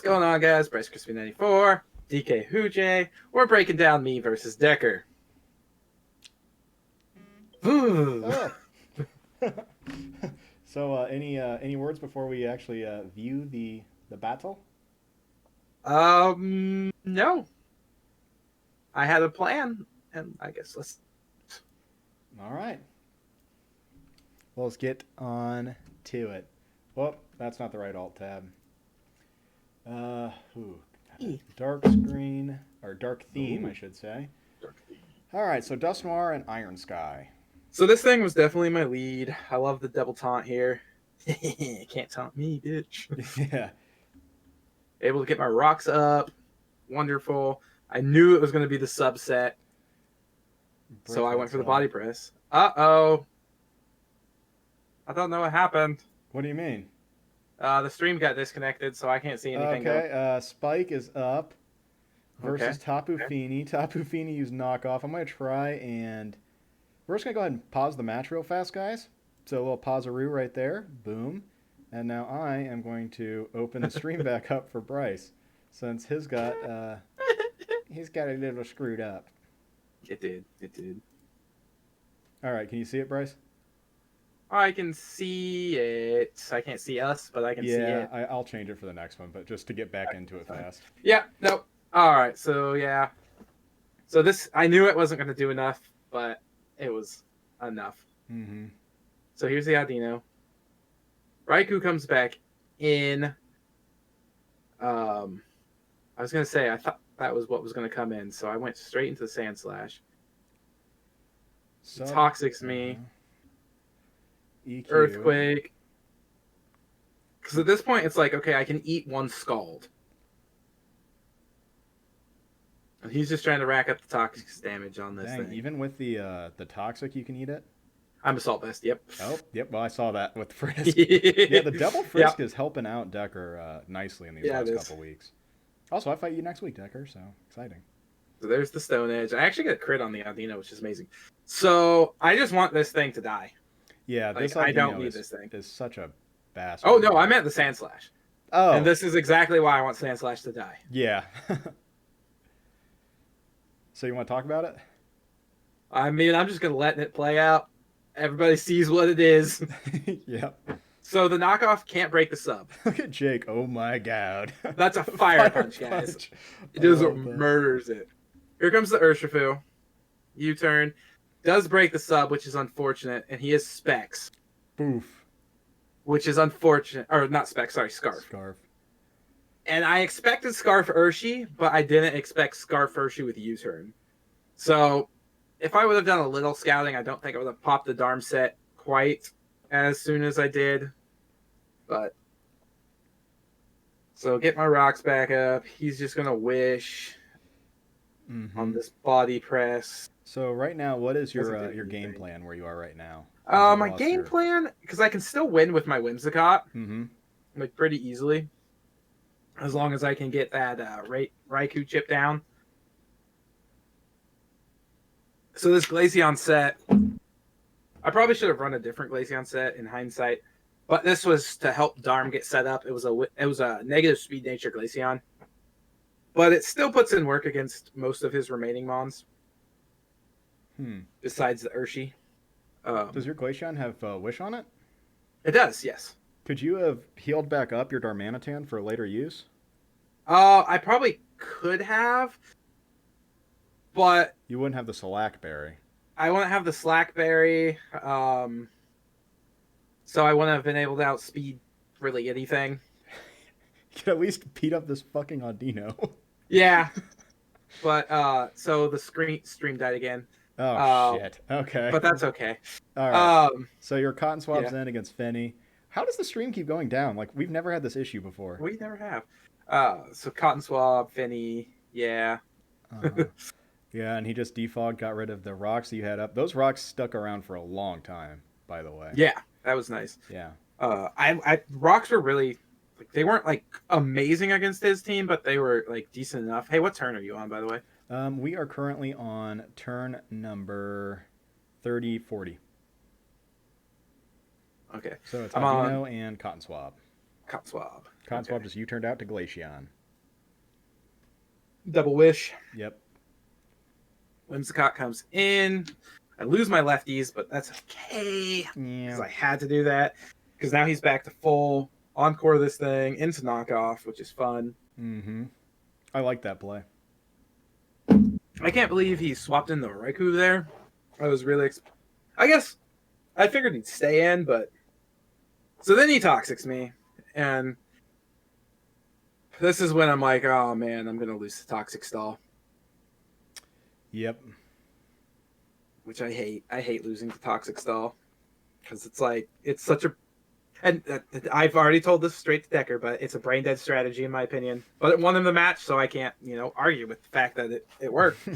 going on, guys? Bryce Crispy 94, DKWhoJay. We're breaking down me versus Decker. Oh. So, any words before we actually view the battle? No. I had a plan, and I guess let's. All right. Well, let's get on to it. Well, that's not the right alt tab. Dark screen or dark theme, I should say. All right. So Dust Noir and Iron Sky. So this thing was definitely my lead. I love the double taunt here. Can't taunt me, bitch. Yeah. Able to get my rocks up. Wonderful. I knew it was going to be the subset. So I went for the body press. Uh-oh. I don't know what happened. What do you mean? The stream got disconnected, so I can't see anything. Okay, Spike is up versus Tapu Fini. Tapu Fini used knockoff. I'm going to try and... We're just going to go ahead and pause the match real fast, guys. So a little pause-a-roo right there. Boom. And now I am going to open the stream back up for Bryce, since he's got a little screwed up. It did. All right, can you see it, Bryce? I can see it. I can't see us, but I can see it. Yeah, I'll change it for the next one, but just to get back into it fast. Yeah, nope. All right, so yeah. So this, I knew it wasn't going to do enough, but it was enough. Mm-hmm. So here's the Audino. Raikou comes back in. I was going to say, I thought that was what was going to come in, so I went straight into the Sand Slash. Toxics me. EQ. Earthquake. Because at this point, it's like, okay, I can eat one Scald. And he's just trying to rack up the Toxics damage on this thing. Even with the Toxic, you can eat it? I'm Assault Vest, yep. Oh, yep, well, I saw that with Frisk. Yeah, the double Frisk is helping out Decker nicely in these last couple weeks. Also, I fight you next week, Decker, so exciting. So there's the Stone Edge. I actually get a crit on the Audino, which is amazing. So I just want this thing to die. Yeah, this I don't need this thing. Is such a bastard. Oh, no, I meant the Sand Slash. Oh. And this is exactly why I want Sand Slash to die. Yeah. So you want to talk about it? I mean, I'm just going to let it play out. Everybody sees what it is. Yep. So the knockoff can't break the sub. Look at Jake. Oh, my God. That's a fire punch, guys. It just murders it. Here comes the Urshifu. U-turn. Does break the sub, which is unfortunate. And he has Specs. Boof. Which is unfortunate. Or not Specs, sorry, Scarf. And I expected Scarf Urshi, but I didn't expect Scarf Urshi with U-turn. So if I would have done a little scouting, I don't think I would have popped the Darm set quite as soon as I did. But so get my rocks back up. He's just gonna wish on this body press. So right now, what is your game plan where you are right now? My game plan, because I can still win with my Whimsicott, like pretty easily, as long as I can get that Raikou chip down. So this Glaceon set, I probably should have run a different Glaceon set in hindsight, but this was to help Darm get set up. It was a negative speed nature Glaceon, but it still puts in work against most of his remaining mons. Besides the Urshi. Does your Glaceon have Wish on it? It does, yes. Could you have healed back up your Darmanitan for later use? I probably could have, but you wouldn't have the Slackberry. I wouldn't have the Slackberry, so I wouldn't have been able to outspeed really anything. You could at least beat up this fucking Audino. Yeah, but so the stream died again. Oh, shit. Okay. But that's okay. All right. So your Cotton Swab's in against Fenny. How does the stream keep going down? Like, we've never had this issue before. We never have. So Cotton Swab, Fenny, yeah. Yeah, and he just defogged, got rid of the rocks that you had up. Those rocks stuck around for a long time, by the way. Yeah, that was nice. Yeah. Rocks were really, like, they weren't, like, amazing against his team, but they were, like, decent enough. Hey, what turn are you on, by the way? We are currently on turn number 30-40. Okay. So it's Audino and Cotton Swab. Cotton Swab. Cotton Swab just U-turned out to Glaceon. Double wish. Yep. Whimsicott comes in. I lose my lefties, but that's okay. Because Yeah. I had to do that. Because now he's back to full encore this thing into knockoff, which is fun. Mm-hmm. I like that play. I can't believe he swapped in the Raikou there. I was really... I guess I figured he'd stay in, but... So then he Toxics me. And this is when I'm like, oh man, I'm going to lose the Toxic Stall. Yep. Which I hate. I hate losing the Toxic Stall. Because it's like, it's such a... And I've already told this straight to Decker, but it's a brain dead strategy in my opinion. But it won him the match, so I can't, argue with the fact that it worked.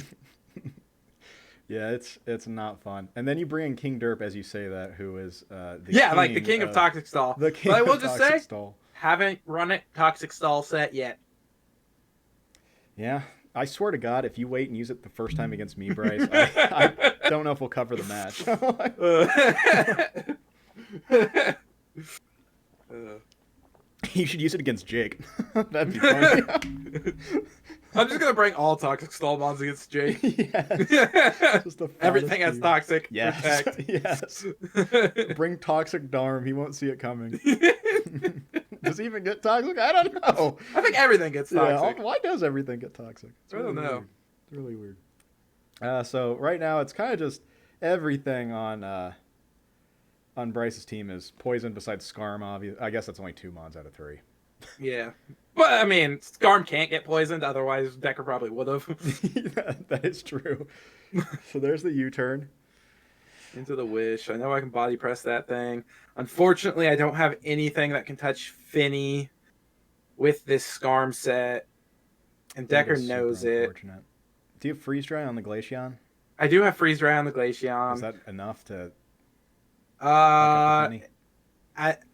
Yeah, it's not fun. And then you bring in King Derp as you say that, who is the king of Toxic Stall. The king but I will of just Toxic say, Stall. Haven't run it Toxic Stall set yet. Yeah, I swear to God, if you wait and use it the first time against me, Bryce, I don't know if we'll cover the match. You should use it against Jake. That'd be funny. I'm just gonna bring all Toxic Stall mons against Jake. Yes. Everything has Toxic. Yes. Yes. Bring Toxic Darm. He won't see it coming. Does he even get Toxic? I don't know. I think everything gets Toxic. Yeah, why does everything get Toxic? I don't know. Weird. It's really weird. So right now it's kind of just everything on Bryce's team is poison besides Skarm. I guess that's only 2 mons out of 3. Yeah. But, I mean, Skarm can't get poisoned, otherwise Decker probably would have. That is true. So there's the U-turn. Into the wish. I know I can body press that thing. Unfortunately, I don't have anything that can touch Finny with this Skarm set. And Decker knows it. Do you have Freeze Dry on the Glaceon? I do have Freeze Dry on the Glaceon. Is that enough to...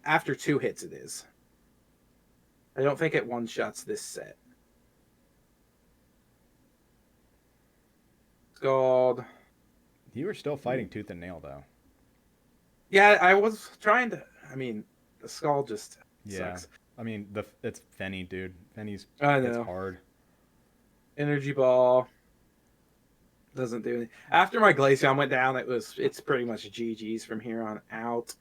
After 2 hits it is. I don't think it one-shots this set. Scald. You were still fighting tooth and nail, though. Yeah, I was trying to... I mean, the Scald just sucks. I mean, it's Fenny, dude. Fenny's it's hard. Energy Ball. Doesn't do anything. After my Glaceon went down, it's pretty much GG's from here on out.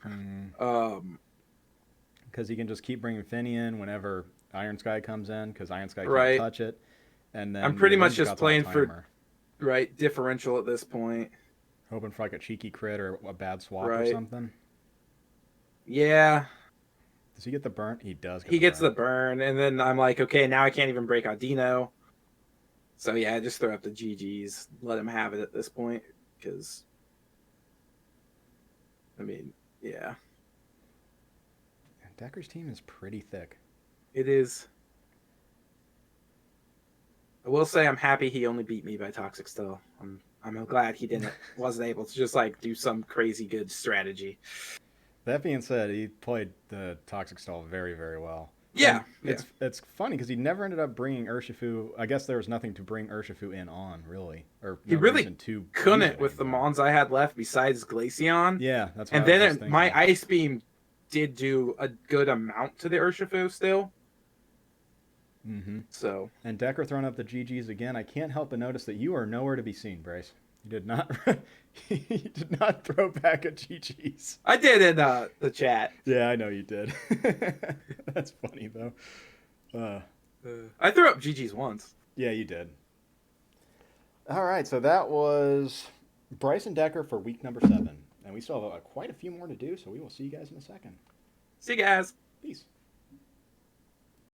Because you can just keep bringing Finny in whenever Iron Sky comes in, because Iron Sky right. can't touch it. And then I'm pretty much just playing for differential at this point. Hoping for like a cheeky crit or a bad swap or something. Yeah. Does he get the burn? He does. He gets the burn, and then I'm like, okay, now I can't even break Audino. So yeah, I just throw up the GGs, let him have it at this point, because I mean, yeah. Decker's team is pretty thick. It is. I will say I'm happy he only beat me by Toxic Stall. I'm glad he wasn't able to just like do some crazy good strategy. That being said, he played the Toxic Stall very, very well. Yeah. It's funny because he never ended up bringing Urshifu. I guess there was nothing to bring Urshifu in on, really. Or he really couldn't with the mons I had left besides Glaceon. Yeah, that's what and then my Ice Beam did do a good amount to the Urshifu still. Mm-hmm. So. And Decker throwing up the GGs again. I can't help but notice that you are nowhere to be seen, Bryce. You did not. You did not throw back a GGs. I did in the chat. Yeah, I know you did. That's funny though. I threw up GGs once. Yeah, you did. All right, so that was Bryce and Decker for week number 7, and we still have quite a few more to do. So we will see you guys in a second. See you guys. Peace.